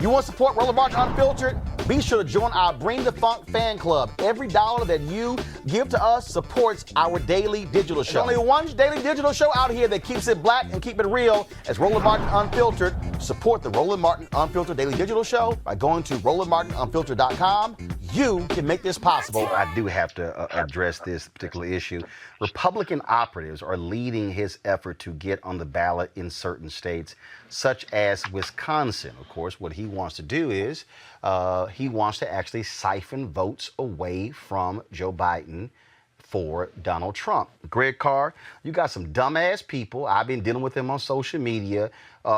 You want to support Roland Martin Unfiltered? Be sure to join our Bring the Funk fan club. Every dollar that you give to us supports our daily digital show. There's only one daily digital show out here that keeps it black and keep it real. As Roland Martin Unfiltered. Support the Roland Martin Unfiltered daily digital show by going to RolandMartinUnfiltered.com. You can make this possible. I do have to address this particular issue. Republican operatives are leading his effort to get on the ballot in certain states, such as Wisconsin. Of course, what he wants to do is he wants to actually siphon votes away from Joe Biden for Donald Trump. Greg Carr, you got some dumbass people. I've been dealing with them on social media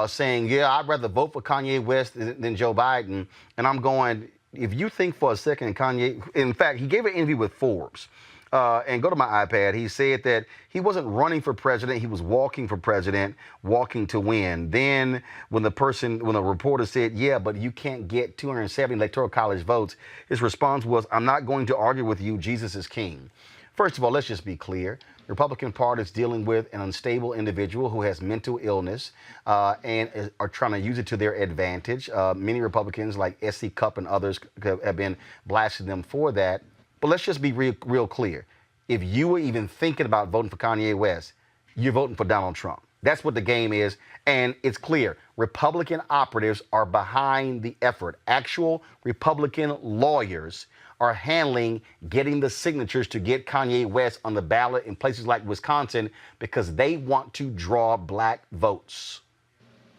saying, yeah, I'd rather vote for Kanye West than Joe Biden. And I'm going, if you think for a second Kanye, in fact, he gave an interview with Forbes. And go to my iPad. He said that he wasn't running for president. He was walking for president, walking to win. Then when the reporter said, yeah, but you can't get 270 electoral college votes, his response was, I'm not going to argue with you. Jesus is king. First of all, let's just be clear. The Republican Party is dealing with an unstable individual who has mental illness and are trying to use it to their advantage. Many Republicans like Ceek and others have been blasting them for that. But let's just be real clear. If you were even thinking about voting for Kanye West, you're voting for Donald Trump. That's what the game is. And it's clear. Republican operatives are behind the effort. Actual Republican lawyers are handling getting the signatures to get Kanye West on the ballot in places like Wisconsin because they want to draw black votes.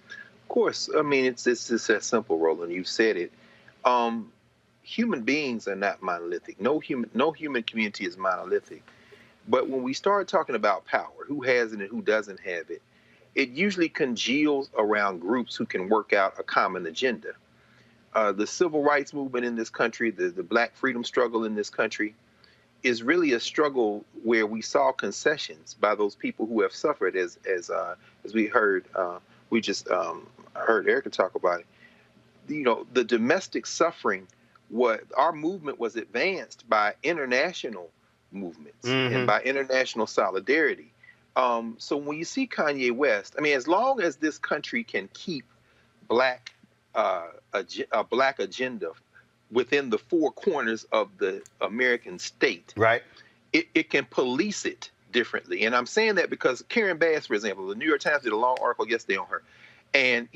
Of course. I mean, it's just that simple, Roland. You've said it. Human beings are not monolithic. No human community is monolithic. But when we start talking about power, who has it and who doesn't have it, it usually congeals around groups who can work out a common agenda. The civil rights movement in this country, the black freedom struggle in this country, is really a struggle where we saw concessions by those people who have suffered, as we heard. We just heard Erica talk about it. You know, the domestic suffering. Our movement was advanced by international movements and by international solidarity. So when you see Kanye West, I mean, as long as this country can keep a black agenda within the four corners of the American state, right? It can police it differently. And I'm saying that because Karen Bass, for example, the New York Times did a long article yesterday on her, and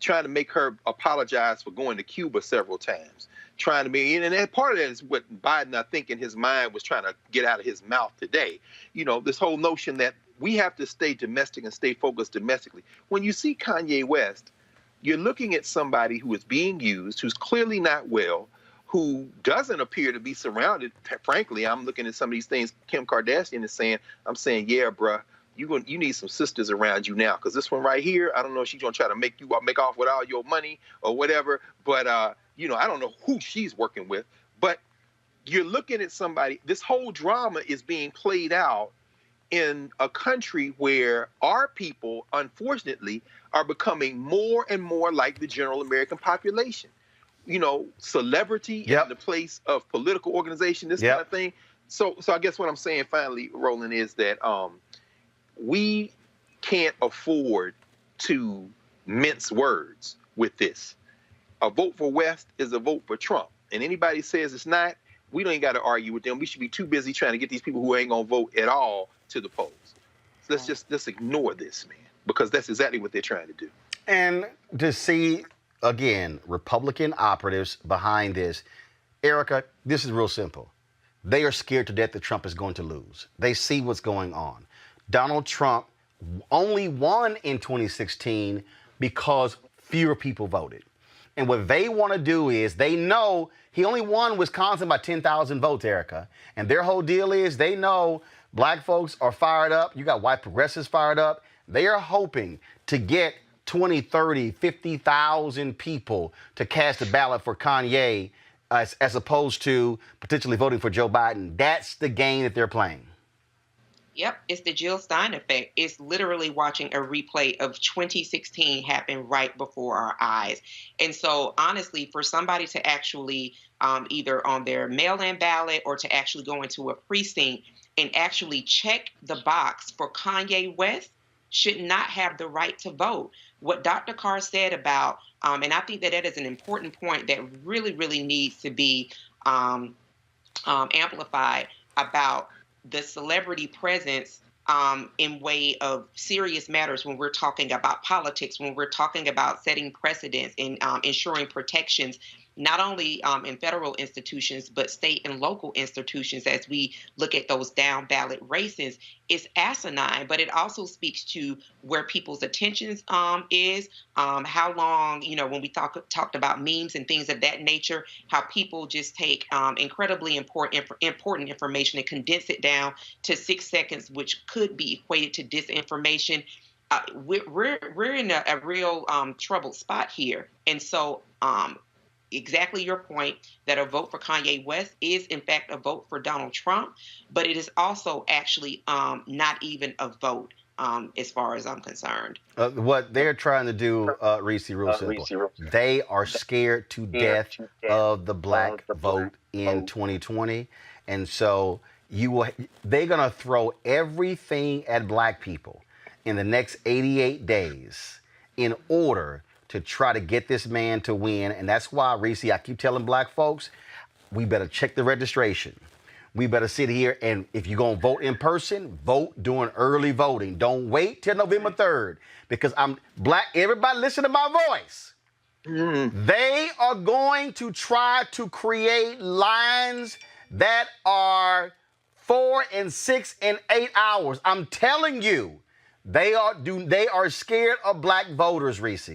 trying to make her apologize for going to Cuba several times, trying to be, and part of that is what Biden, I think, in his mind was trying to get out of his mouth today. This whole notion that we have to stay domestic and stay focused domestically. When you see Kanye West, you're looking at somebody who is being used, who's clearly not well, who doesn't appear to be surrounded. Frankly, I'm looking at some of these things Kim Kardashian is saying. I'm saying, yeah, bruh, you need some sisters around you now, because this one right here, I don't know if she's gonna try to make off with all your money or whatever. But I don't know who she's working with. But you're looking at somebody. This whole drama is being played out in a country where our people, unfortunately, are becoming more and more like the general American population. Celebrity in the place of political organization, this kind of thing. So I guess what I'm saying finally, Roland, is that we can't afford to mince words with this. A vote for West is a vote for Trump. And anybody says it's not, we don't even got to argue with them. We should be too busy trying to get these people who ain't going to vote at all to the polls. So let's ignore this, man, because that's exactly what they're trying to do. And to see, again, Republican operatives behind this, Erica, this is real simple. They are scared to death that Trump is going to lose. They see what's going on. Donald Trump only won in 2016 because fewer people voted. And what they want to do is, they know he only won Wisconsin by 10,000 votes, Erica. And their whole deal is, they know black folks are fired up. You got white progressives fired up. They are hoping to get 20, 30, 50,000 people to cast a ballot for Kanye as opposed to potentially voting for Joe Biden. That's the game that they're playing. Yep, it's the Jill Stein effect. It's literally watching a replay of 2016 happen right before our eyes. And so, honestly, for somebody to actually either on their mail-in ballot or to actually go into a precinct and actually check the box for Kanye West should not have the right to vote. what Dr. Carr said about, and I think that that is an important point that really, really needs to be amplified about the celebrity presence in way of serious matters when we're talking about politics, when we're talking about setting precedents and ensuring protections, not only in federal institutions, but state and local institutions as we look at those down ballot races, is asinine. But it also speaks to where people's attentions is, how long, when we talked about memes and things of that nature, how people just take incredibly important information and condense it down to 6 seconds, which could be equated to disinformation. We're in a real troubled spot here. And so exactly your point that a vote for Kanye West is in fact a vote for Donald Trump, but it is also actually not even a vote as far as I'm concerned. What they're trying to do, Reese, real simple. They are scared to death of the black vote in 2020. And so they're going to throw everything at black people in the next 88 days in order to try to get this man to win. And that's why, Reese, I keep telling black folks, we better check the registration. We better sit here, and if you're going to vote in person, vote during early voting. Don't wait till November 3rd, because I'm black. Everybody listen to my voice. They are going to try to create lines that are 4 and 6 and 8 hours. I'm telling you, they are scared of black voters, Reese.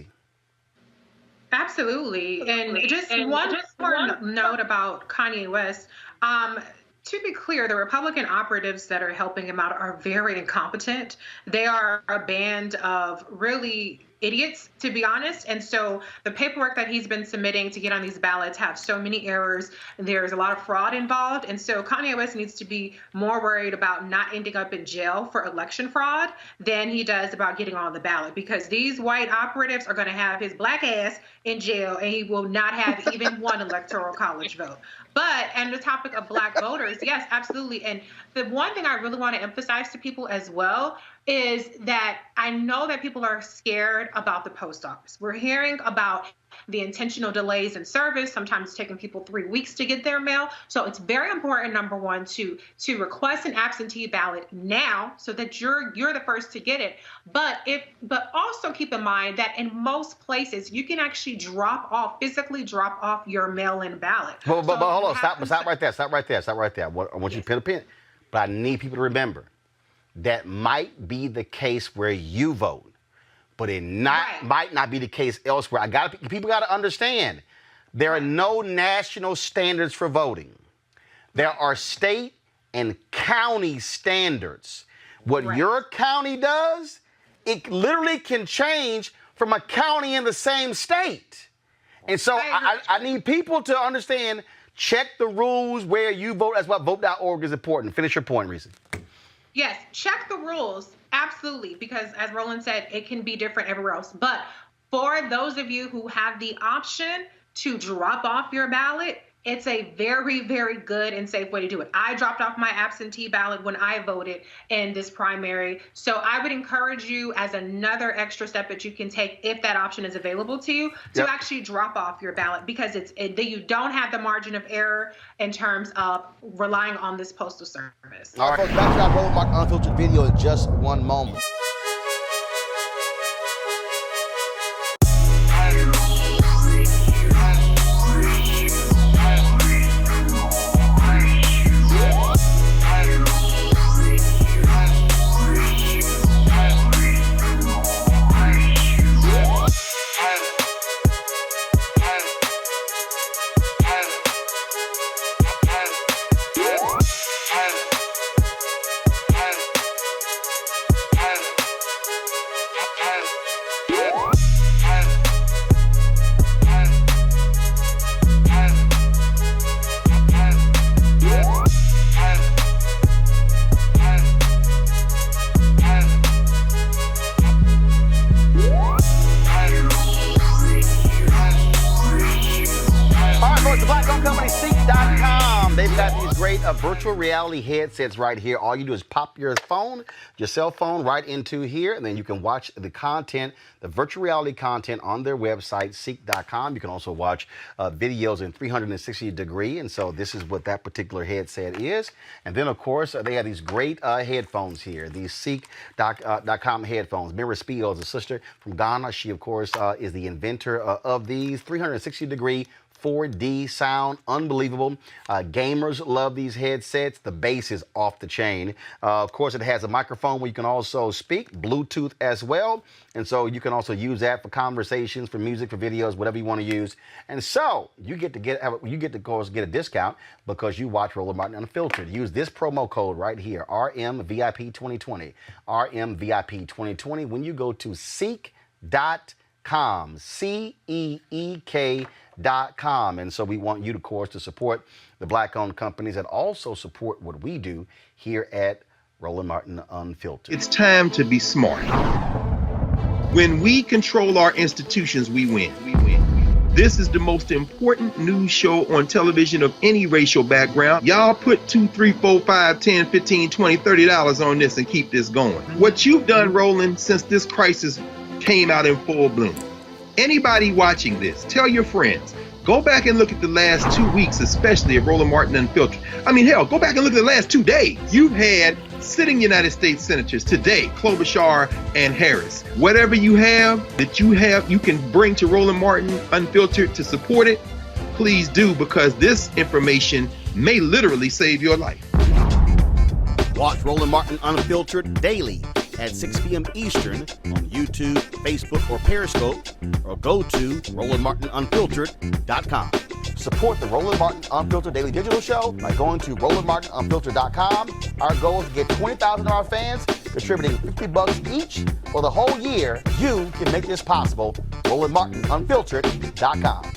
Absolutely. And just one more note about Kanye West. To be clear, the Republican operatives that are helping him out are very incompetent. They are a band of really idiots, to be honest. And so the paperwork that he's been submitting to get on these ballots have so many errors. There's a lot of fraud involved. And so Kanye West needs to be more worried about not ending up in jail for election fraud than he does about getting on the ballot, because these white operatives are going to have his black ass in jail, and he will not have even one electoral college vote. But on the topic of black voters, yes, absolutely. And the one thing I really want to emphasize to people as well is that I know that people are scared about the post office. We're hearing about the intentional delays in service, sometimes taking people 3 weeks to get their mail. So it's very important, number one, to request an absentee ballot now so that you're the first to get it. But also keep in mind that in most places you can actually physically drop off your mail-in ballot. But hold on, stop right there. I want you to pin a pin. But I need people to remember that might be the case where you vote, but it might not be the case elsewhere. People got to understand, there are no national standards for voting. There are state and county standards. What your county does, it literally can change from a county in the same state. And so I need people to understand, check the rules where you vote. That's why vote.org is important. Finish your point, Reese. Yes, check the rules. Absolutely. Because as Roland said, it can be different everywhere else. But for those of you who have the option to drop off your ballot, it's a very, very good and safe way to do it. I dropped off my absentee ballot when I voted in this primary. So I would encourage you, as another extra step that you can take if that option is available to you, to actually drop off your ballot, because you don't have the margin of error in terms of relying on this postal service. All right, folks, back to our Roland Mark Unfiltered video in just one moment. course, the black-owned company, Ceek.com. They've got these great virtual reality headsets right here. All you do is pop your cell phone right into here, and then you can watch the content, the virtual reality content on their website, Ceek.com. You can also watch videos in 360 degree, and so this is what that particular headset is. And then, of course, they have these great headphones here, these Ceek.com headphones. Mira Spio is a sister from Ghana. She, of course, is the inventor of these 360 degree 4D sound, unbelievable. Gamers love these headsets. The bass is off the chain. Of course, it has a microphone where you can also speak, Bluetooth as well. And so you can also use that for conversations, for music, for videos, whatever you want to use. And so you get to, of course, get a discount because you watch Roland Martin Unfiltered. Use this promo code right here, RMVIP2020, RMVIP2020, when you go to Ceek.com, Ceek.com. And so we want you, of course, to support the black-owned companies that also support what we do here at Roland Martin Unfiltered. It's time to be smart. When we control our institutions, we win. This is the most important news show on television of any racial background. Y'all put $2, $3, $4, $5, $10, $15, $20, $30 on this and keep this going. What you've done, Roland, since this crisis came out in full bloom. Anybody watching this, tell your friends, go back and look at the last 2 weeks, especially of Roland Martin Unfiltered. I mean, hell, go back and look at the last 2 days. You've had sitting United States senators today, Klobuchar and Harris. Whatever you have that you can bring to Roland Martin Unfiltered to support it, please do, because this information may literally save your life. Watch Roland Martin Unfiltered daily at 6 p.m. Eastern on YouTube, Facebook, or Periscope, or go to RolandMartinUnfiltered.com. Support the Roland Martin Unfiltered Daily Digital Show by going to RolandMartinUnfiltered.com. Our goal is to get 20,000 of our fans contributing $50 each for the whole year. You can make this possible. RolandMartinUnfiltered.com.